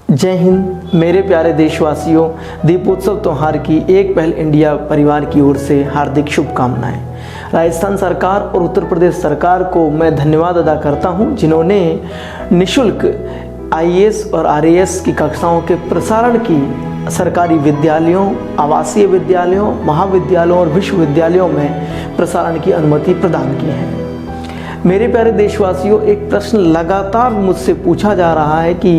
जय हिंद मेरे प्यारे देशवासियों, दीपोत्सव त्यौहार की एक पहल इंडिया परिवार की ओर से हार्दिक शुभकामनाएं। राजस्थान सरकार और उत्तर प्रदेश सरकार को मैं धन्यवाद अदा करता हूं, जिन्होंने निःशुल्क आईएएस और आरएएस की कक्षाओं के प्रसारण की सरकारी विद्यालयों, आवासीय विद्यालयों, महाविद्यालयों और विश्वविद्यालयों में प्रसारण की अनुमति प्रदान की है। मेरे प्यारे देशवासियों, एक प्रश्न लगातार मुझसे पूछा जा रहा है कि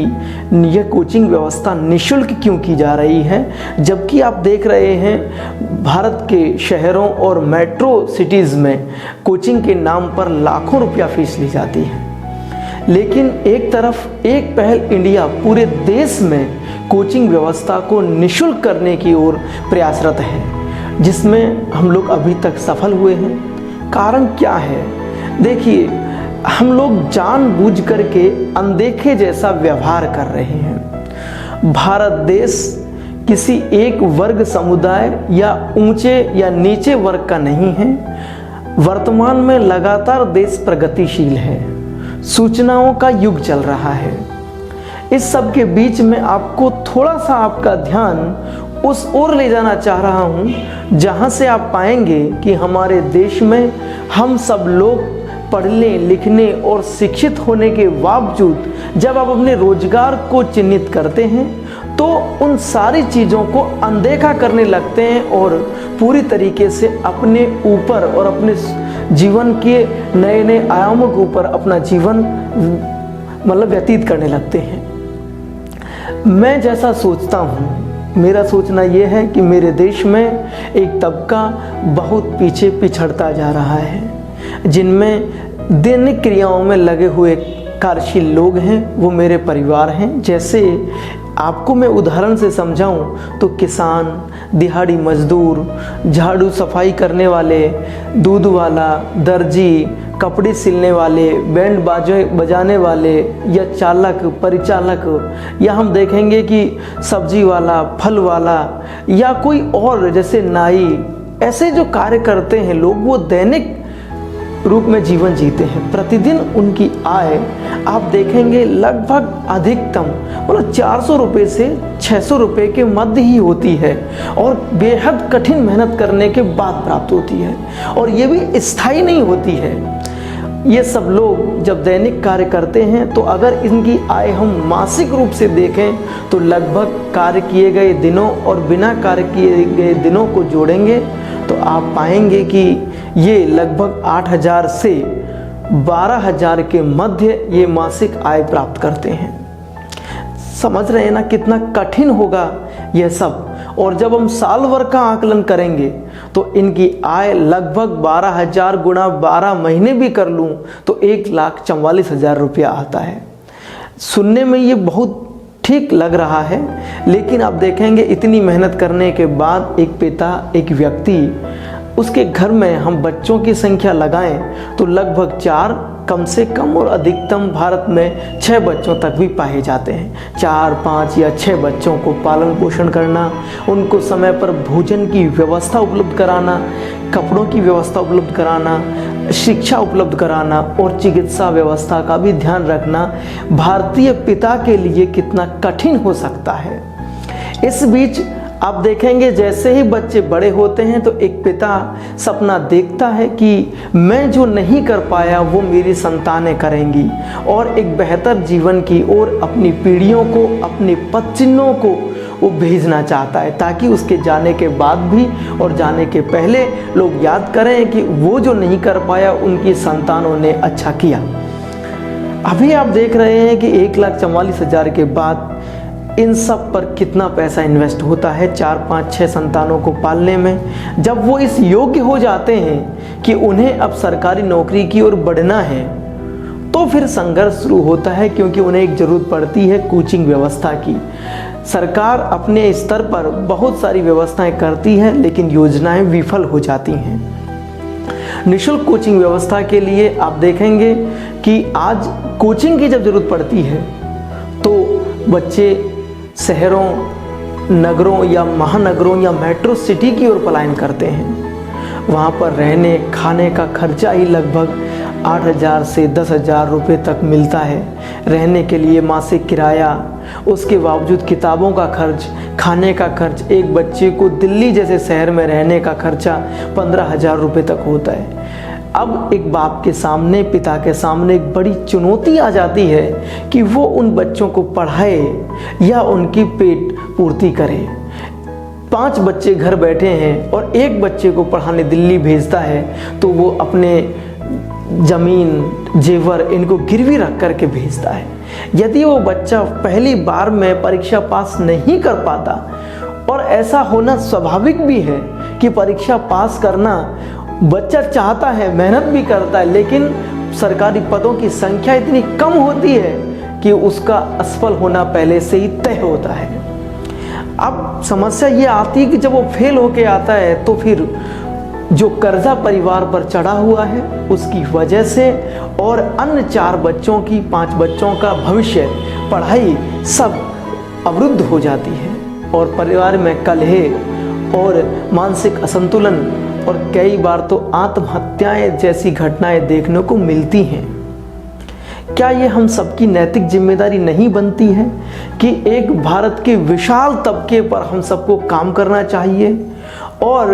यह कोचिंग व्यवस्था निःशुल्क क्यों की जा रही है, जबकि आप देख रहे हैं भारत के शहरों और मेट्रो सिटीज़ में कोचिंग के नाम पर लाखों रुपया फीस ली जाती है। लेकिन एक तरफ एक पहल इंडिया पूरे देश में कोचिंग व्यवस्था को निःशुल्क करने की ओर प्रयासरत है, जिसमें हम लोग अभी तक सफल हुए हैं। कारण क्या है? देखिए, हम लोग जानबूझ करके अनदेखे जैसा व्यवहार कर रहे हैं। भारत देश किसी एक वर्ग, समुदाय या ऊंचे या नीचे वर्ग का नहीं है। वर्तमान में लगातार देश प्रगतिशील है, सूचनाओं का युग चल रहा है। इस सब के बीच में आपको थोड़ा सा आपका ध्यान उस ओर ले जाना चाह रहा हूं, जहां से आप पाएंगे कि हमारे देश में हम सब लोग पढ़ने लिखने और शिक्षित होने के बावजूद जब आप अपने रोजगार को चिन्हित करते हैं तो उन सारी चीज़ों को अनदेखा करने लगते हैं और पूरी तरीके से अपने ऊपर और अपने जीवन के नए नए आयामों के ऊपर अपना जीवन व्यतीत करने लगते हैं। मैं जैसा सोचता हूँ, मेरा सोचना यह है कि मेरे देश में एक तबका बहुत पीछे पिछड़ता जा रहा है, जिनमें दैनिक क्रियाओं में लगे हुए कार्यशील लोग हैं, वो मेरे परिवार हैं। जैसे आपको मैं उदाहरण से समझाऊं तो किसान, दिहाड़ी मजदूर, झाड़ू सफाई करने वाले, दूध वाला, दर्जी, कपड़े सिलने वाले, बैंड बाजे बजाने वाले या चालक, परिचालक, या हम देखेंगे कि सब्जी वाला, फल वाला या कोई और जैसे नाई, ऐसे जो कार्य करते हैं लोग, वो दैनिक रूप में जीवन जीते हैं। प्रतिदिन उनकी आय आप देखेंगे लगभग अधिकतम 400 रुपये से 600 रुपये के मध्य ही होती है और बेहद कठिन मेहनत करने के बाद प्राप्त होती है, और ये भी स्थायी नहीं होती है। ये सब लोग जब दैनिक कार्य करते हैं तो अगर इनकी आय हम मासिक रूप से देखें तो लगभग कार्य किए गए दिनों और बिना कार्य किए गए दिनों को जोड़ेंगे तो आप पाएंगे कि ये लगभग 8,000 से 12,000 के मध्य ये मासिक आय प्राप्त करते हैं। समझ रहे हैं ना कितना कठिन होगा यह सब। और जब हम साल भर का आकलन करेंगे तो इनकी आय लगभग 12,000 गुणा 12 महीने भी कर लूँ तो 1,44,000 रुपया आता है। सुनने में ये बहुत ठीक लग रहा है, लेकिन आप देखेंगे इतनी मेहनत करने के बाद एक पिता, एक व्यक्ति, उसके घर में हम बच्चों की संख्या लगाएं तो लगभग 4, कम से कम और अधिकतम भारत में 6 बच्चों तक भी पाए जाते हैं। 4, 5 या 6 बच्चों को पालन पोषण करना, उनको समय पर भोजन की व्यवस्था उपलब्ध कराना, कपड़ों की व्यवस्था उपलब्ध कराना, शिक्षा उपलब्ध कराना और चिकित्सा व्यवस्था का भी ध्यान रखना भारतीय पिता के लिए कितना कठिन हो सकता है। इस बीच आप देखेंगे जैसे ही बच्चे बड़े होते हैं तो एक पिता सपना देखता है कि मैं जो नहीं कर पाया वो मेरी संतानें करेंगी, और एक बेहतर जीवन की ओर अपनी पीढ़ियों को, अपने पदचिन्हों को वो भेजना चाहता है, ताकि उसके जाने के बाद भी और जाने के पहले लोग याद करें कि वो जो नहीं कर पाया उनकी संतानों ने अच्छा किया। अभी आप देख रहे हैं कि 1,44,000 के बाद इन सब पर कितना पैसा इन्वेस्ट होता है 4, 5, 6 संतानों को पालने में। जब वो इस योग्य हो जाते हैं कि उन्हें अब सरकारी नौकरी की ओर बढ़ना है तो फिर संघर्ष शुरू होता है, क्योंकि उन्हें एक ज़रूरत पड़ती है कोचिंग व्यवस्था की। सरकार अपने स्तर पर बहुत सारी व्यवस्थाएं करती है, लेकिन योजनाएं विफल हो जाती हैं। निःशुल्क कोचिंग व्यवस्था के लिए आप देखेंगे कि आज कोचिंग की जब ज़रूरत पड़ती है तो बच्चे शहरों, नगरों या महानगरों या मेट्रो सिटी की ओर पलायन करते हैं। वहाँ पर रहने खाने का खर्चा ही लगभग 8,000 से 10,000 रुपये तक मिलता है। रहने के लिए मासिक किराया, उसके बावजूद किताबों का खर्च, खाने का खर्च, एक बच्चे को दिल्ली जैसे शहर में रहने का खर्चा 15,000 रुपये तक होता है। अब एक बाप के सामने, पिता के सामने एक बड़ी चुनौती आ जाती है कि वो उन बच्चों को पढ़ाए या उनकी पेट पूर्ति करे। 5 बच्चे घर बैठे हैं और एक बच्चे को पढ़ाने दिल्ली भेजता है तो वो अपने ज़मीन, जेवर इनको गिरवी रख कर के भेजता है। यदि वो बच्चा पहली बार में परीक्षा पास नहीं कर पाता, और ऐसा होना स्वाभाविक भी है कि परीक्षा पास करना बच्चा चाहता है, मेहनत भी करता है, लेकिन सरकारी पदों की संख्या इतनी कम होती है कि उसका असफल होना पहले से ही तय होता है। अब समस्या ये आती है कि जब वो फेल होके आता है तो फिर जो कर्जा परिवार पर चढ़ा हुआ है उसकी वजह से और अन्य 4 बच्चों की, 5 बच्चों का भविष्य, पढ़ाई सब अवरुद्ध हो जाती है और परिवार में कलह और मानसिक असंतुलन और कई बार तो आत्महत्याएं जैसी घटनाएं देखने को मिलती हैं। क्या ये हम सबकी नैतिक जिम्मेदारी नहीं बनती है कि एक भारत के विशाल तबके पर हम सबको काम करना चाहिए और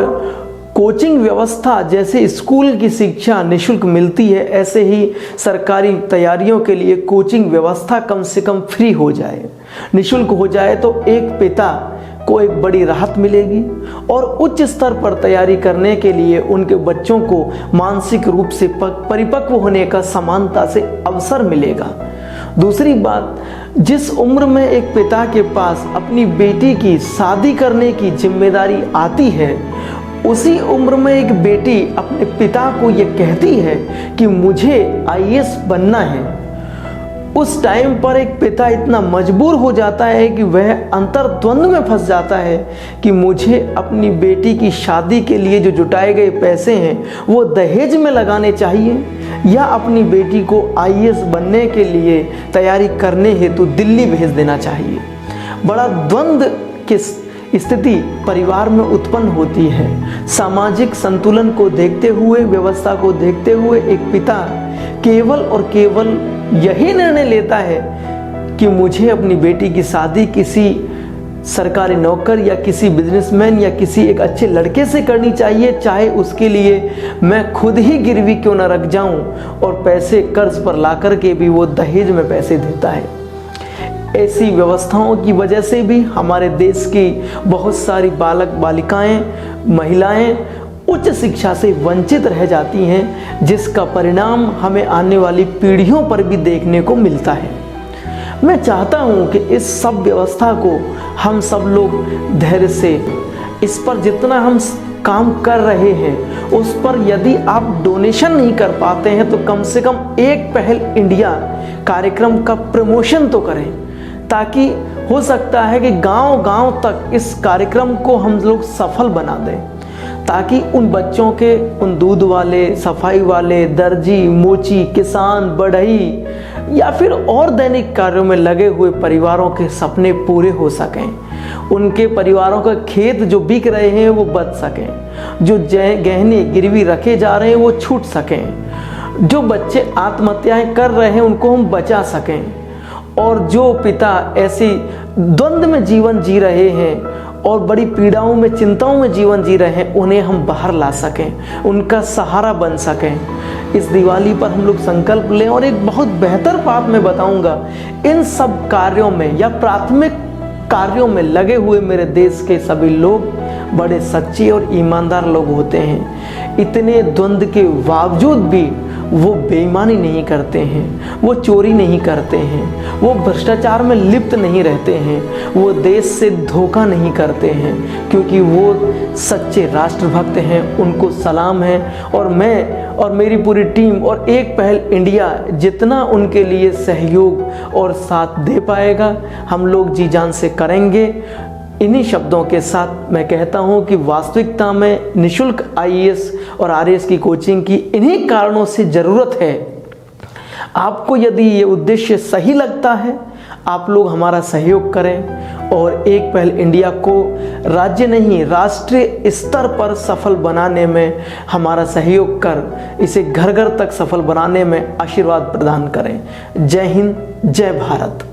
कोचिंग व्यवस्था, जैसे स्कूल की शिक्षा निःशुल्क मिलती है, ऐसे ही सरकारी तैयारियों के लिए कोचिंग व्यवस्था कम से कम फ्री हो जाए, निःशुल्क हो जाए तो एक पिता को एक बड़ी राहत मिलेगी और उच्च स्तर पर तैयारी करने के लिए उनके बच्चों को मानसिक रूप से परिपक्व होने का समानता से अवसर मिलेगा। दूसरी बात, जिस उम्र में एक पिता के पास अपनी बेटी की शादी करने की जिम्मेदारी आती है, उसी उम्र में एक बेटी अपने पिता को ये कहती है कि मुझे IAS बनना है, उस टाइम पर एक पिता इतना मजबूर हो जाता है कि वह अंतर्द्वंद में फंस जाता है कि मुझे अपनी बेटी की शादी के लिए जो जुटाए गए पैसे हैं वो दहेज में लगाने चाहिए या अपनी बेटी को IAS बनने के लिए तैयारी करने हेतु दिल्ली भेज देना चाहिए। बड़ा द्वंद्व की स्थिति परिवार में उत्पन्न होती है। सामाजिक संतुलन को देखते हुए, व्यवस्था को देखते हुए एक पिता केवल और केवल यही निर्णय लेता है कि मुझे अपनी बेटी की शादी किसी सरकारी नौकर या किसी बिजनेसमैन या किसी एक अच्छे लड़के से करनी चाहिए, चाहे उसके लिए मैं खुद ही गिरवी क्यों न रख जाऊं और पैसे कर्ज पर ला कर के भी वो दहेज में पैसे देता है। ऐसी व्यवस्थाओं की वजह से भी हमारे देश की बहुत सारी बालक बालिकाएं, महिलाएं उच्च शिक्षा से वंचित रह जाती हैं, जिसका परिणाम हमें आने वाली पीढ़ियों पर भी देखने को मिलता है। मैं चाहता हूं कि इस सब व्यवस्था को हम सब लोग धैर्य से, इस पर जितना हम काम कर रहे हैं उस पर यदि आप डोनेशन नहीं कर पाते हैं तो कम से कम एक पहल इंडिया कार्यक्रम का प्रमोशन तो करें, ताकि हो सकता है कि गांव-गांव तक इस कार्यक्रम को हम लोग सफल बना दें, ताकि उन बच्चों के, उन दूध वाले, सफाई वाले, दर्जी, मोची, किसान, बढ़ई या फिर और दैनिक कार्यों में लगे हुए परिवारों के सपने पूरे हो सकें। उनके परिवारों का खेत जो बिक रहे हैं वो बच सकें, जो गहने गिरवी रखे जा रहे हैं वो छूट सकें, जो बच्चे आत्महत्याएं कर रहे हैं उनको हम बचा सकें, और जो पिता ऐसी द्वंद्व में जीवन जी रहे हैं और बड़ी पीड़ाओं में, चिंताओं में जीवन जी रहे हैं, उन्हें हम बाहर ला सकें, उनका सहारा बन सकें। इस दिवाली पर हम लोग संकल्प लें। और एक बहुत बेहतर बात मैं बताऊंगा, इन सब कार्यों में या प्राथमिक कार्यों में लगे हुए मेरे देश के सभी लोग बड़े सच्चे और ईमानदार लोग होते हैं। इतने द्वंद्व के बावजूद भी वो बेईमानी नहीं करते हैं, वो चोरी नहीं करते हैं, वो भ्रष्टाचार में लिप्त नहीं रहते हैं, वो देश से धोखा नहीं करते हैं, क्योंकि वो सच्चे राष्ट्रभक्त हैं। उनको सलाम है। और मैं और मेरी पूरी टीम और एक पहल इंडिया जितना उनके लिए सहयोग और साथ दे पाएगा, हम लोग जी जान से करेंगे। इन्हीं शब्दों के साथ मैं कहता हूं कि वास्तविकता में निःशुल्क IAS और RAS की कोचिंग की इन्हीं कारणों से ज़रूरत है। आपको यदि ये उद्देश्य सही लगता है, आप लोग हमारा सहयोग करें और एक पहल इंडिया को राज्य नहीं राष्ट्रीय स्तर पर सफल बनाने में हमारा सहयोग कर इसे घर घर तक सफल बनाने में आशीर्वाद प्रदान करें। जय हिंद, जय भारत।